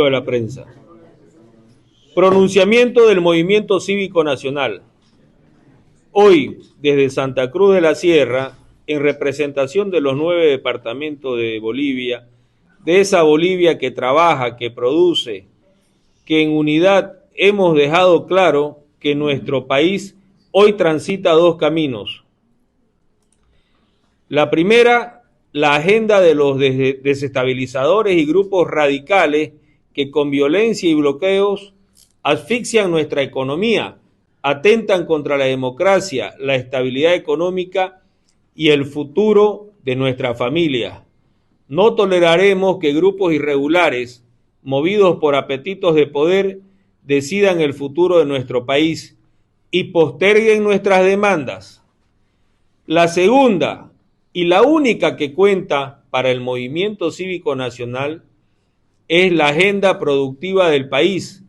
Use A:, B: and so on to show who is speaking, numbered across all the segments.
A: de la prensa. Pronunciamiento del Movimiento Cívico Nacional. Hoy, desde Santa Cruz de la Sierra, en representación de los 9 departamentos de Bolivia, de esa Bolivia que trabaja, que produce, que en unidad hemos dejado claro que nuestro país hoy transita 2 caminos. La primera, la agenda de los desestabilizadores y grupos radicales que con violencia y bloqueos asfixian nuestra economía, atentan contra la democracia, la estabilidad económica y el futuro de nuestra familia. No toleraremos que grupos irregulares, movidos por apetitos de poder, decidan el futuro de nuestro país y posterguen nuestras demandas. La segunda, y la única que cuenta para el Movimiento Cívico Nacional, es la agenda productiva del país,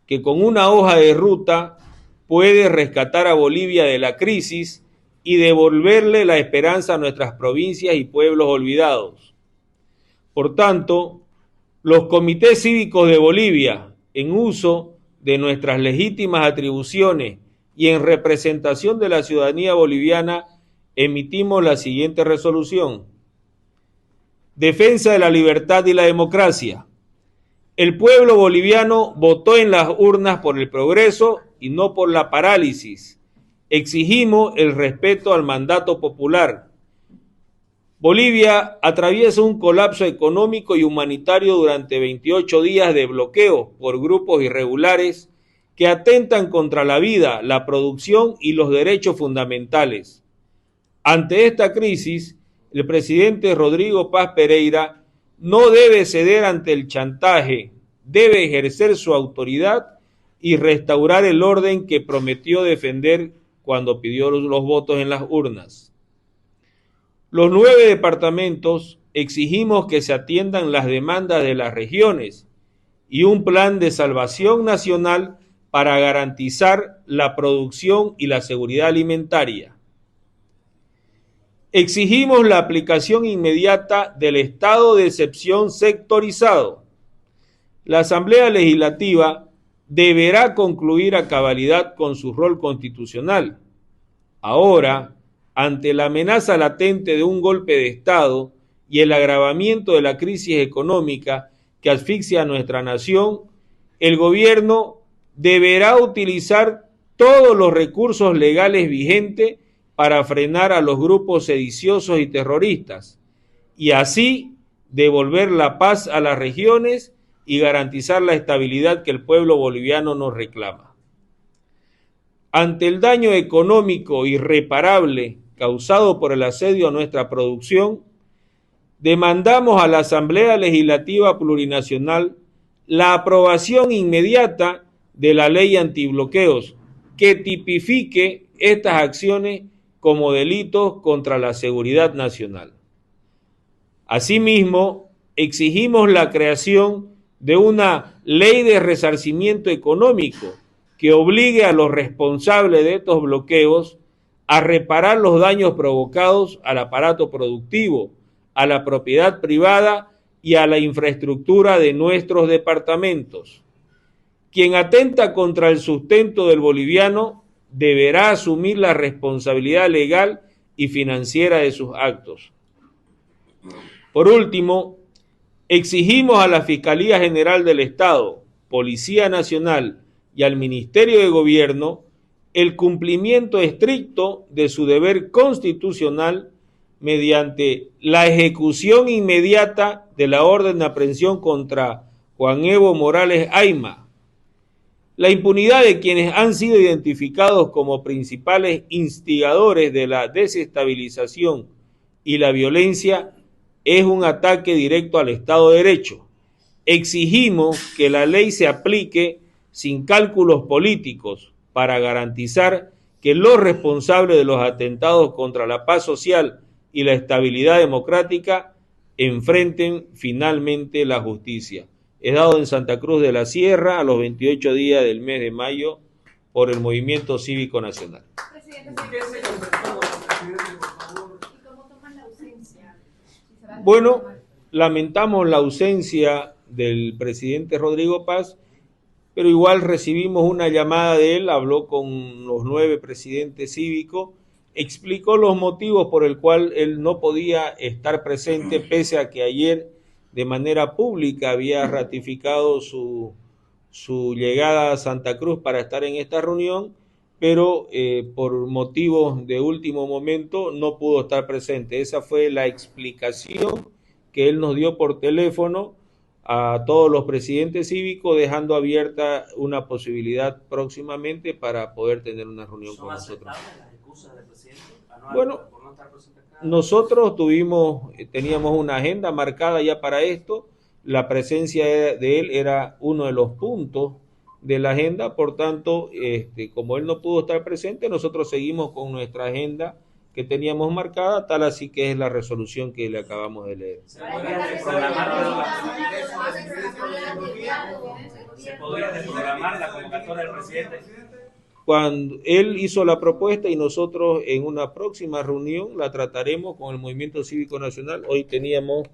A: que con una hoja de ruta puede rescatar a Bolivia de la crisis y devolverle la esperanza a nuestras provincias y pueblos olvidados. Por tanto, los comités cívicos de Bolivia, en uso de nuestras legítimas atribuciones y en representación de la ciudadanía boliviana, emitimos la siguiente resolución. Defensa de la libertad y la democracia. El pueblo boliviano votó en las urnas por el progreso y no por la parálisis. Exigimos el respeto al mandato popular. Bolivia atraviesa un colapso económico y humanitario durante 28 días de bloqueo por grupos irregulares que atentan contra la vida, la producción y los derechos fundamentales. Ante esta crisis, el presidente Rodrigo Paz Pereira no debe ceder ante el chantaje, debe ejercer su autoridad y restaurar el orden que prometió defender cuando pidió los votos en las urnas. Los 9 departamentos exigimos que se atiendan las demandas de las regiones y un plan de salvación nacional para garantizar la producción y la seguridad alimentaria. Exigimos la aplicación inmediata del estado de excepción sectorizado. La Asamblea Legislativa deberá concluir a cabalidad con su rol constitucional. Ahora, ante la amenaza latente de un golpe de Estado y el agravamiento de la crisis económica que asfixia a nuestra nación, el gobierno deberá utilizar todos los recursos legales vigentes para frenar a los grupos sediciosos y terroristas, y así devolver la paz a las regiones y garantizar la estabilidad que el pueblo boliviano nos reclama. Ante el daño económico irreparable causado por el asedio a nuestra producción, demandamos a la Asamblea Legislativa Plurinacional la aprobación inmediata de la ley antibloqueos que tipifique estas acciones como delitos contra la seguridad nacional. Asimismo, exigimos la creación de una ley de resarcimiento económico que obligue a los responsables de estos bloqueos a reparar los daños provocados al aparato productivo, a la propiedad privada y a la infraestructura de nuestros departamentos. Quien atenta contra el sustento del boliviano deberá asumir la responsabilidad legal y financiera de sus actos. Por último, exigimos a la Fiscalía General del Estado, Policía Nacional y al Ministerio de Gobierno el cumplimiento estricto de su deber constitucional mediante la ejecución inmediata de la orden de aprehensión contra Juan Evo Morales Ayma. La impunidad de quienes han sido identificados como principales instigadores de la desestabilización y la violencia es un ataque directo al Estado de Derecho. Exigimos que la ley se aplique sin cálculos políticos para garantizar que los responsables de los atentados contra la paz social y la estabilidad democrática enfrenten finalmente la justicia. Es dado en Santa Cruz de la Sierra a los 28 días del mes de mayo por el Movimiento Cívico Nacional. Bueno, lamentamos la ausencia del presidente Rodrigo Paz, pero igual recibimos una llamada de él, habló con los 9 presidentes cívicos, explicó los motivos por el cual él no podía estar presente, pese a que ayer de manera pública había ratificado su llegada a Santa Cruz para estar en esta reunión, pero por motivos de último momento no pudo estar presente. Esa fue la explicación que él nos dio por teléfono a todos los presidentes cívicos, dejando abierta una posibilidad próximamente para poder tener una reunión con nosotros.
B: Las excusas del presidente?
A: Bueno, nosotros teníamos una agenda marcada ya para esto. La presencia de él era uno de los puntos de la agenda, por tanto, como él no pudo estar presente, nosotros seguimos con nuestra agenda que teníamos marcada, tal así que es la resolución que le acabamos de leer.
B: ¿Se podría desprogramar la convocatoria del presidente?
A: Cuando él hizo la propuesta y nosotros en una próxima reunión la trataremos con el Movimiento Cívico Nacional. Hoy teníamos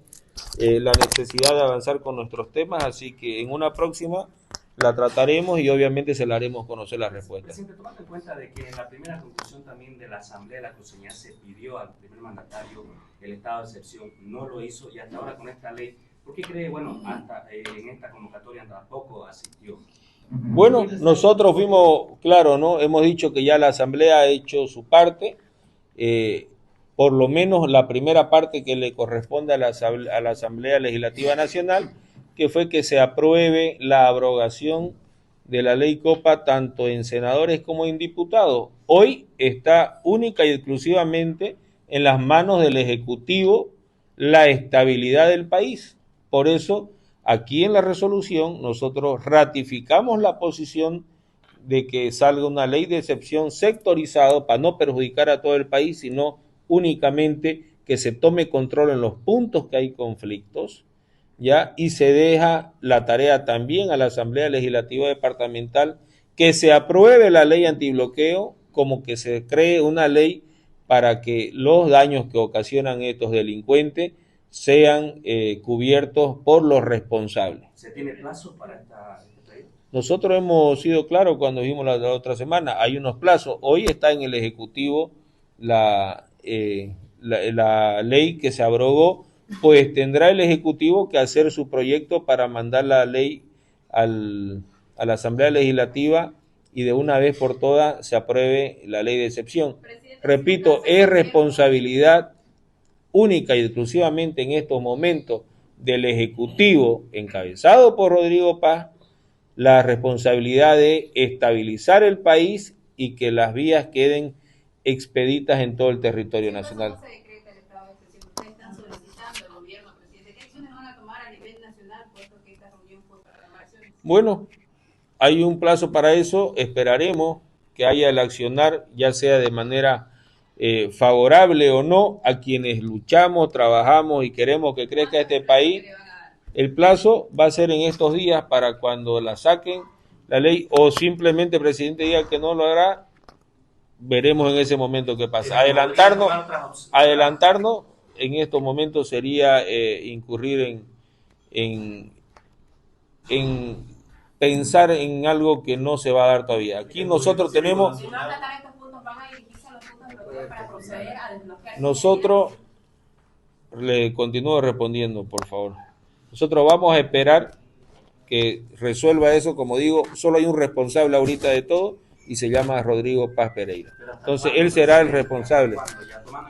A: la necesidad de avanzar con nuestros temas, así que en una próxima la trataremos y obviamente se la haremos conocer la respuesta.
B: Presidente, tomando en cuenta de que en la primera conclusión también de la Asamblea de la Cruceña se pidió al primer mandatario el estado de excepción, no lo hizo y hasta ahora con esta ley, ¿por qué cree, hasta en esta convocatoria tampoco asistió?
A: Bueno, nosotros fuimos, claro, ¿no? Hemos dicho que ya la Asamblea ha hecho su parte, por lo menos la primera parte que le corresponde a la Asamblea Legislativa Nacional, que fue que se apruebe la abrogación de la ley Copa tanto en senadores como en diputados. Hoy está única y exclusivamente en las manos del Ejecutivo la estabilidad del país. Por eso, aquí en la resolución nosotros ratificamos la posición de que salga una ley de excepción sectorizado para no perjudicar a todo el país, sino únicamente que se tome control en los puntos que hay conflictos, ¿ya? Y se deja la tarea también a la Asamblea Legislativa Departamental que se apruebe la ley antibloqueo, como que se cree una ley para que los daños que ocasionan estos delincuentes sean cubiertos por los responsables.
B: ¿Se tiene plazo para esta ley?
A: Nosotros hemos sido claros cuando vimos la otra semana, hay unos plazos. Hoy está en el Ejecutivo la ley que se abrogó, pues tendrá el Ejecutivo que hacer su proyecto para mandar la ley a la Asamblea Legislativa y de una vez por todas se apruebe la ley de excepción. Repito, es responsabilidad única y exclusivamente en estos momentos del Ejecutivo, encabezado por Rodrigo Paz, la responsabilidad de estabilizar el país y que las vías queden expeditas en todo el territorio nacional. Bueno, hay un plazo para eso, esperaremos que haya el accionar, ya sea de manera favorable o no, a quienes luchamos, trabajamos y queremos que crezca este país. El plazo va a ser en estos días para cuando la saquen la ley, o simplemente el presidente diga que no lo hará, veremos en ese momento qué pasa. Adelantarnos en estos momentos sería incurrir en pensar en algo que no se va a dar todavía. Aquí nosotros tenemos... Nosotros, le continúo respondiendo, por favor. Nosotros vamos a esperar que resuelva eso, como digo, solo hay un responsable ahorita de todo y se llama Rodrigo Paz Pereira. Entonces, él será el responsable.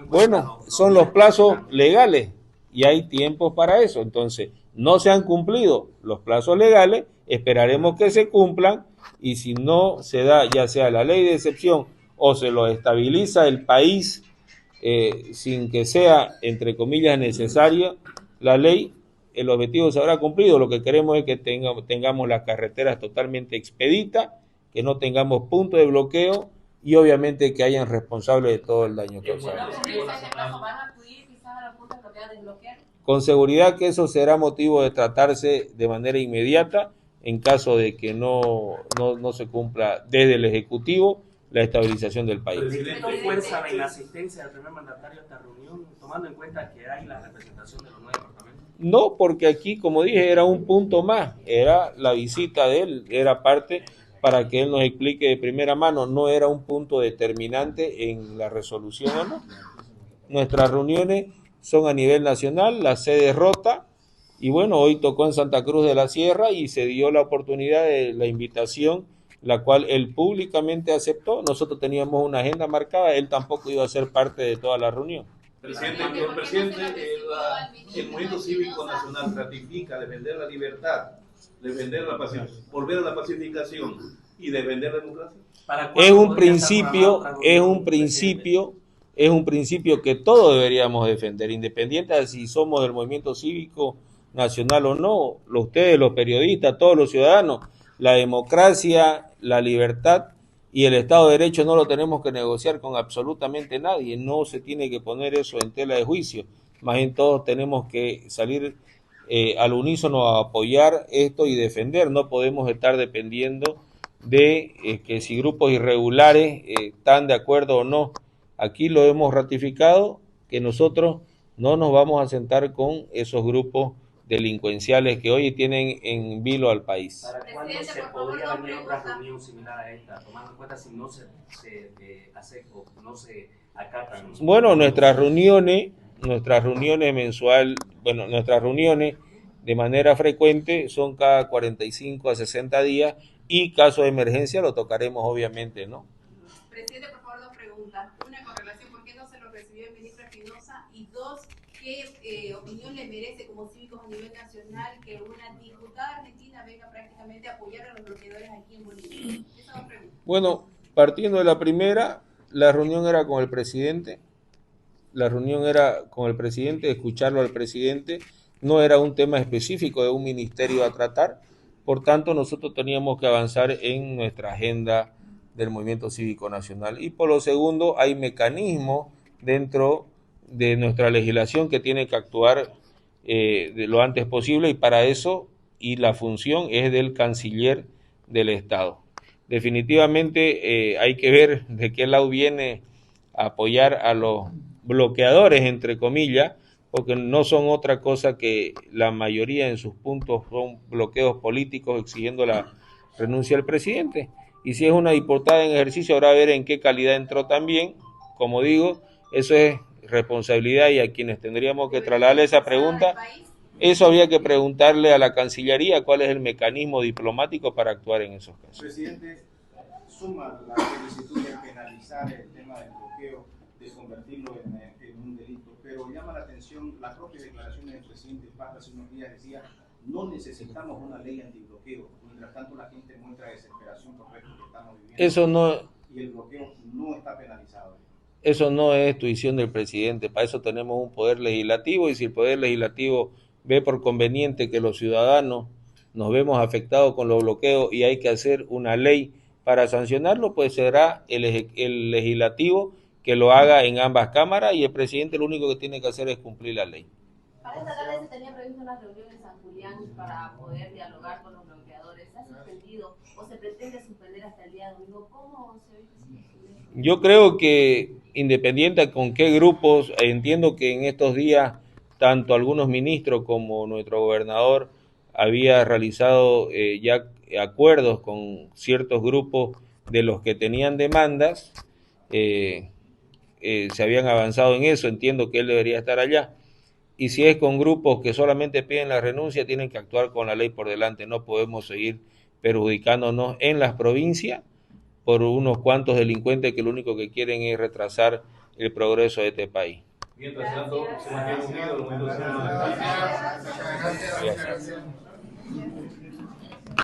A: Bueno, son los plazos legales y hay tiempos para eso. Entonces, no se han cumplido los plazos legales, esperaremos que se cumplan y si no se da ya sea la ley de excepción o se lo estabiliza el país sin que sea, entre comillas, necesaria la ley, el objetivo se habrá cumplido. Lo que queremos es que tengamos las carreteras totalmente expeditas, que no tengamos puntos de bloqueo y obviamente que hayan responsables de todo el daño causado. Con seguridad que eso será motivo de tratarse de manera inmediata en caso de que no se cumpla desde el Ejecutivo la estabilización del país.
B: ¿Qué fuerza la inasistencia del primer mandatario a esta reunión, tomando en cuenta que hay la representación de los 9 departamentos?
A: No, porque aquí, como dije, era un punto más, era la visita de él, era parte para que él nos explique de primera mano, no era un punto determinante en la resolución o no. Nuestras reuniones son a nivel nacional, la sede rota, y bueno, hoy tocó en Santa Cruz de la Sierra y se dio la oportunidad de la invitación, la cual él públicamente aceptó. Nosotros teníamos una agenda marcada, él tampoco iba a ser parte de toda la reunión.
C: Presidente, señor presidente, el Movimiento Cívico Nacional ratifica defender la libertad, defender la pacificación, volver a la pacificación y defender la democracia.
A: Es un principio que todos deberíamos defender, independiente de si somos del Movimiento Cívico Nacional o no, ustedes, los periodistas, todos los ciudadanos, la democracia, la libertad y el Estado de Derecho no lo tenemos que negociar con absolutamente nadie, no se tiene que poner eso en tela de juicio, más bien todos tenemos que salir al unísono a apoyar esto y defender, no podemos estar dependiendo de que si grupos irregulares están de acuerdo o no. Aquí lo hemos ratificado, que nosotros no nos vamos a sentar con esos grupos delincuenciales que hoy tienen en vilo al país.
B: ¿Para cuándo se podría venir otra reunión similar a esta, tomando en cuenta si no se hace o no se acatan?
A: Bueno, nuestras reuniones de manera frecuente son cada 45 a 60 días y caso de emergencia lo tocaremos obviamente, ¿no?
D: Presidente, por favor, dos preguntas. Una, con relación, ¿por qué no se lo recibió el ministro Espinosa? Y dos, ¿qué opinión le merece como cívicos a nivel nacional que una diputada argentina venga prácticamente a apoyar a los bloqueadores aquí en Bolivia? Esas dos preguntas.
A: Bueno, partiendo de la primera, la reunión era con el presidente. Escucharlo al presidente. No era un tema específico de un ministerio a tratar. Por tanto, nosotros teníamos que avanzar en nuestra agenda del Movimiento Cívico Nacional. Y por lo segundo, hay mecanismos dentro de nuestra legislación que tiene que actuar de lo antes posible y para eso, y la función es del canciller del Estado. Definitivamente hay que ver de qué lado viene a apoyar a los bloqueadores, entre comillas, porque no son otra cosa que la mayoría en sus puntos son bloqueos políticos exigiendo la renuncia del presidente. Y si es una diputada en ejercicio, habrá que ver en qué calidad entró también. Como digo, eso es responsabilidad y a quienes tendríamos que trasladarle esa pregunta, eso habría que preguntarle a la Cancillería cuál es el mecanismo diplomático para actuar en esos casos.
E: Presidente, suma la solicitud de penalizar el tema del bloqueo, de convertirlo en un delito, pero llama la atención la propia declaración del presidente Paz hace unos días, decía, no necesitamos una ley antibloqueo, mientras tanto la gente muestra desesperación por esto que estamos viviendo y el bloqueo no está penalizado.
A: Eso no es tuición del presidente, para eso tenemos un poder legislativo y si el poder legislativo ve por conveniente que los ciudadanos nos vemos afectados con los bloqueos y hay que hacer una ley para sancionarlo, pues será el legislativo que lo haga en ambas cámaras y el presidente lo único que tiene que hacer es cumplir la ley.
F: Para esta tarde se tenía previsto una reunión en San Julián para poder dialogar con los bloqueadores. ¿Se ha suspendido o se pretende suspender hasta el día domingo? ¿Cómo se ve que se suspende?
A: Yo creo que independiente con qué grupos, entiendo que en estos días tanto algunos ministros como nuestro gobernador había realizado ya acuerdos con ciertos grupos de los que tenían demandas, se habían avanzado en eso, entiendo que él debería estar allá. Y si es con grupos que solamente piden la renuncia, tienen que actuar con la ley por delante. No podemos seguir perjudicándonos en las provincias por unos cuantos delincuentes que lo único que quieren es retrasar el progreso de este país.
C: Mientras tanto, se mantiene unido el movimiento.
A: Gracias.